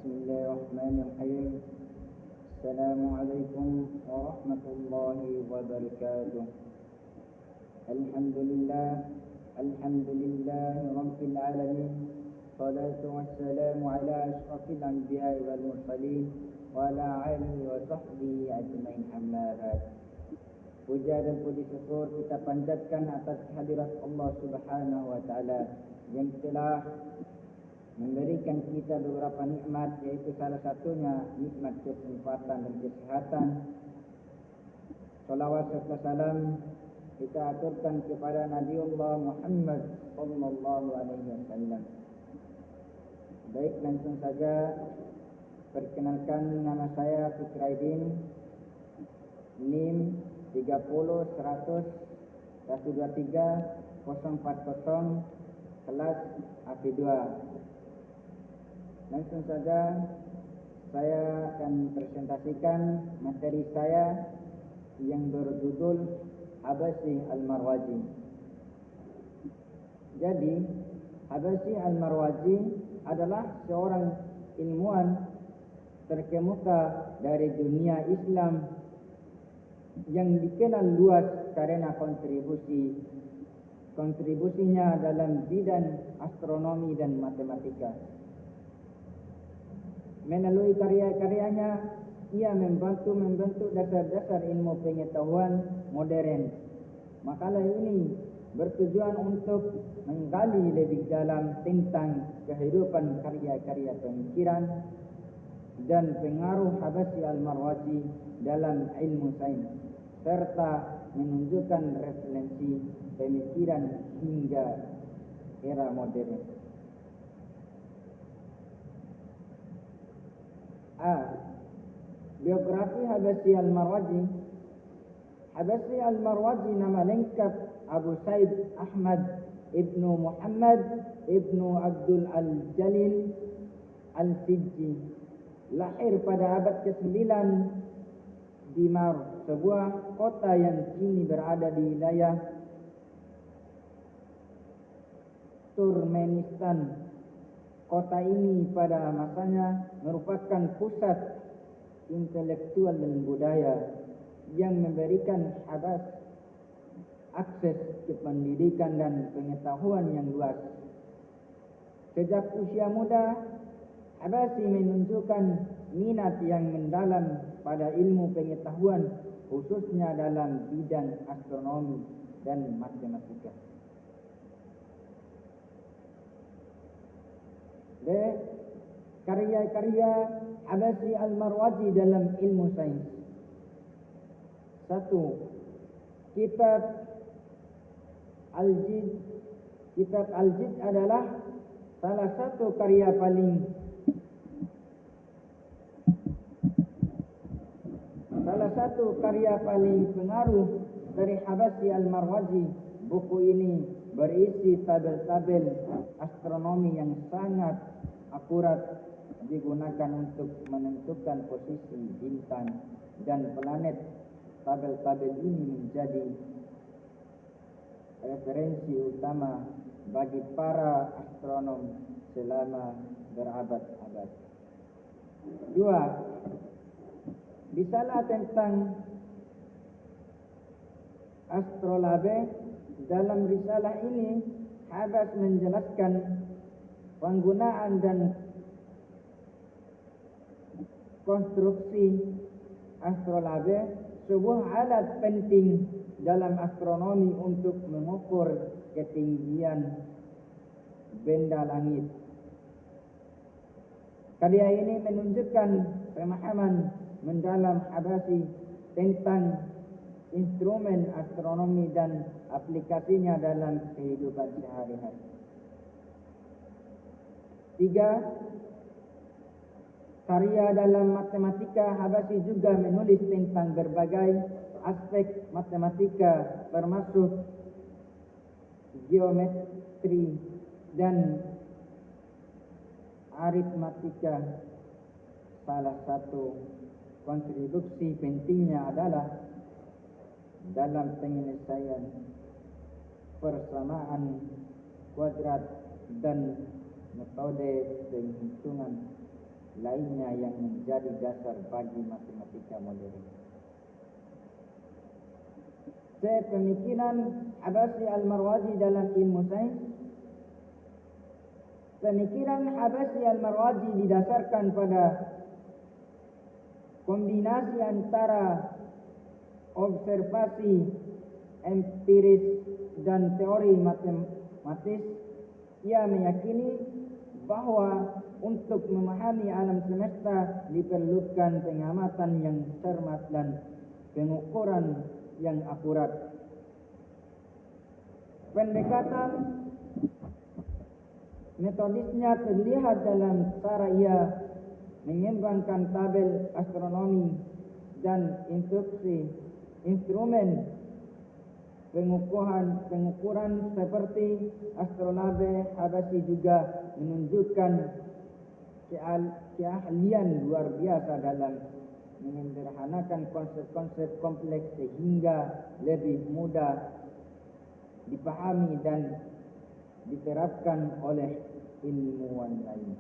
Bismillahirrahmanirrahim. Assalamualaikum warahmatullahi wabarakatuh. Alhamdulillah rabbil alamin. Salatu wassalamu ala asyrafil anbiya'i wal mursalin wa ala alihi wa sahbihi ajmain, amma ba'd. Puja dan puji syukur kita panjatkan atas hadirat Allah Subhanahu wa taala yang telah memberikan kita beberapa nikmat, yaitu salah satunya nikmat kesempatan dan kesehatan. Salawat serta salam kita aturkan kepada Nabiullah Muhammad sallallahu alaihi wasallam. Baik, langsung saja perkenalkan, nama saya Fikraidin, NIM 30-100-123-040, kelas AP2. Langsung saja saya akan presentasikan materi saya yang berjudul Habasyi Al-Marwazi. Jadi, Habasyi Al-Marwazi adalah seorang ilmuwan terkemuka dari dunia Islam yang dikenal luas karena kontribusinya dalam bidang astronomi dan matematika. Melalui karya-karyanya, ia membentuk dasar-dasar ilmu pengetahuan modern. Makalah ini bertujuan untuk menggali lebih dalam tentang kehidupan karya-karya pemikiran dan pengaruh Habasyi Al-Marwazi dalam ilmu sains, serta menunjukkan referensi pemikiran hingga era modern. Biografi Habasyi Al-Marwazi. Habasyi Al-Marwazi nama lengkap Abu Said Ahmad ibnu Muhammad ibnu Abdul Al-Jalil Al-Sijji. Lahir pada abad ke-9 di Mar, sebuah kota yang kini berada di wilayah Turkmenistan. Kota ini pada masanya merupakan pusat intelektual dan budaya yang memberikan Habas akses ke pendidikan dan pengetahuan yang luas. Sejak usia muda, Habasyi menunjukkan minat yang mendalam pada ilmu pengetahuan, khususnya dalam bidang astronomi dan matematika. Karya-karya Habasyi Al-Marwazi dalam ilmu sains. 1. Kitab Al-Jid. Kitab Al-Jid adalah salah satu karya paling pengaruh dari Habasyi Al-Marwazi. Buku ini berisi tabel-tabel astronomi yang sangat akurat, digunakan untuk menentukan posisi bintang dan planet. Tabel-tabel ini menjadi referensi utama bagi para astronom selama berabad-abad. 2. Risalah tentang astrolabe. Dalam risalah ini, Habas menjelaskan penggunaan dan konstruksi astrolabe, sebuah alat penting dalam astronomi untuk mengukur ketinggian benda langit. Karya ini menunjukkan pemahaman mendalam Habasyi tentang instrumen astronomi dan aplikasinya dalam kehidupan sehari-hari. 3. Karya dalam matematika. Habasyi juga menulis tentang berbagai aspek matematika, termasuk geometri dan aritmatika. Salah satu kontribusi pentingnya adalah dalam penyelesaian persamaan kuadrat dan metode penghitungan lainnya yang menjadi dasar bagi matematika modern. Pemikiran Habasyi Al-Marwazi dalam ilmu sains. Pemikiran Habasyi Al-Marwazi didasarkan pada kombinasi antara observasi empiris dan teori matematis. Ia meyakini bahwa untuk memahami alam semesta diperlukan pengamatan yang cermat dan pengukuran yang akurat. Pendekatan metodisnya terlihat dalam cara ia mengembangkan tabel astronomi dan instrumen pengukuran seperti astrolabe. Habasyi juga menunjukkan keahlian luar biasa dalam menyederhanakan konsep-konsep kompleks sehingga lebih mudah dipahami dan diterapkan oleh ilmuwan lain.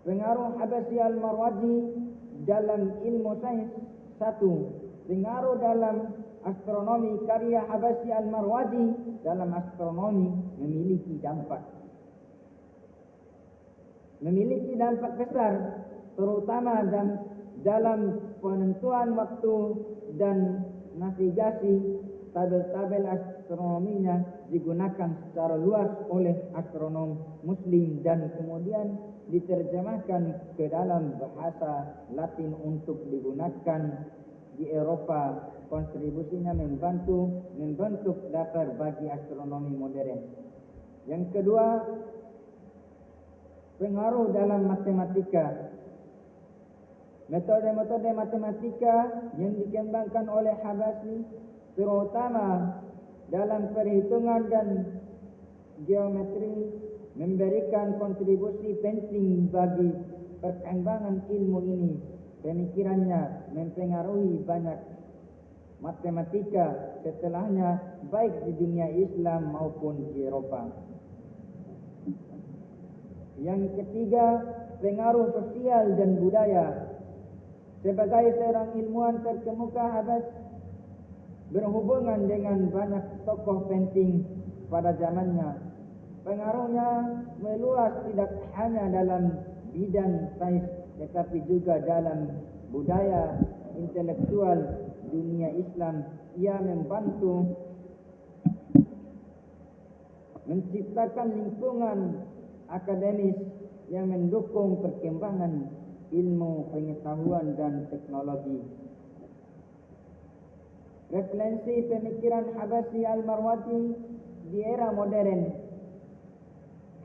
Pengaruh Habasyi Al-Marwazi dalam ilmu sains. 1. Pengaruh dalam astronomi. Karya Habasyi Al-Marwazi dalam astronomi memiliki dampak besar, terutama dalam penentuan waktu dan navigasi. Tabel-tabel astronominya digunakan secara luas oleh astronom muslim dan kemudian diterjemahkan ke dalam bahasa Latin untuk digunakan di Eropa. Kontribusinya membentuk dasar bagi astronomi modern. Yang kedua, pengaruh dalam matematika. Metode-metode matematika yang dikembangkan oleh Habasyi terutama dalam perhitungan dan geometri memberikan kontribusi penting bagi perkembangan ilmu ini. Pemikirannya mempengaruhi banyak matematika setelahnya, baik di dunia Islam maupun di Eropa. Yang ketiga, pengaruh sosial dan budaya. Sebagai seorang ilmuwan terkemuka, Habasyi berhubungan dengan banyak tokoh penting pada zamannya. Pengaruhnya meluas tidak hanya dalam bidang sains tetapi juga dalam budaya intelektual dunia Islam. Ia membantu menciptakan lingkungan akademis yang mendukung perkembangan ilmu pengetahuan dan teknologi. Referensi pemikiran Habasyi Al-Marwazi di era modern.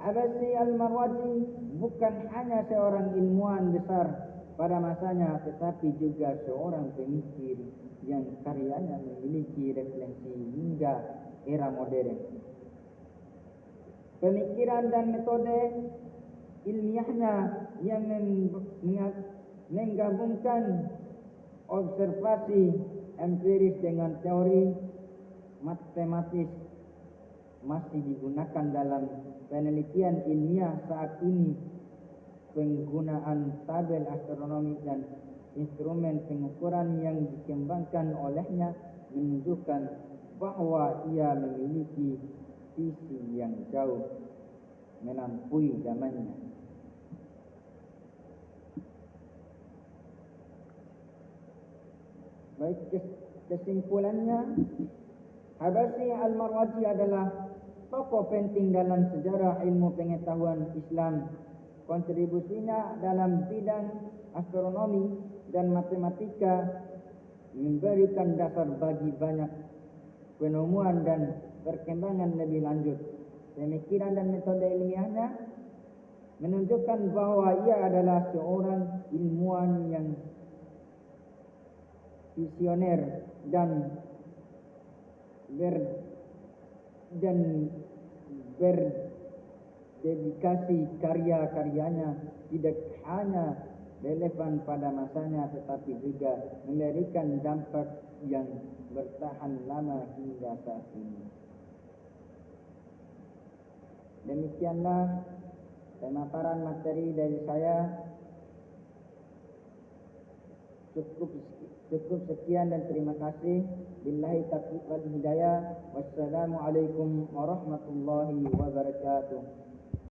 Habasyi Al-Marwazi bukan hanya seorang ilmuwan besar pada masanya, tetapi juga seorang pemikir yang karyanya memiliki referensi hingga era modern. Pemikiran dan metode ilmiahnya yang menggabungkan observasi empiris dengan teori matematis masih digunakan dalam penelitian ilmiah saat ini. Penggunaan tabel astronomi dan instrumen pengukuran yang dikembangkan olehnya menunjukkan bahwa ia memiliki visi yang jauh melampaui zamannya. Baik, kesimpulannya, Habasyi Al-Marwazi adalah tokoh penting dalam sejarah ilmu pengetahuan Islam. Kontribusinya dalam bidang astronomi dan matematika memberikan dasar bagi banyak penemuan dan perkembangan lebih lanjut. Pemikiran dan metode ilmiahnya menunjukkan bahwa ia adalah seorang ilmuwan yang visioner dan berdedikasi. Karya-karyanya tidak hanya relevan pada masanya tetapi juga memberikan dampak yang bertahan lama hingga saat ini. Demikianlah pemaparan materi dari saya. Cukup sekian dan terima kasih. Billahi taufiq wal hidayah. Wassalamualaikum warahmatullahi wabarakatuh.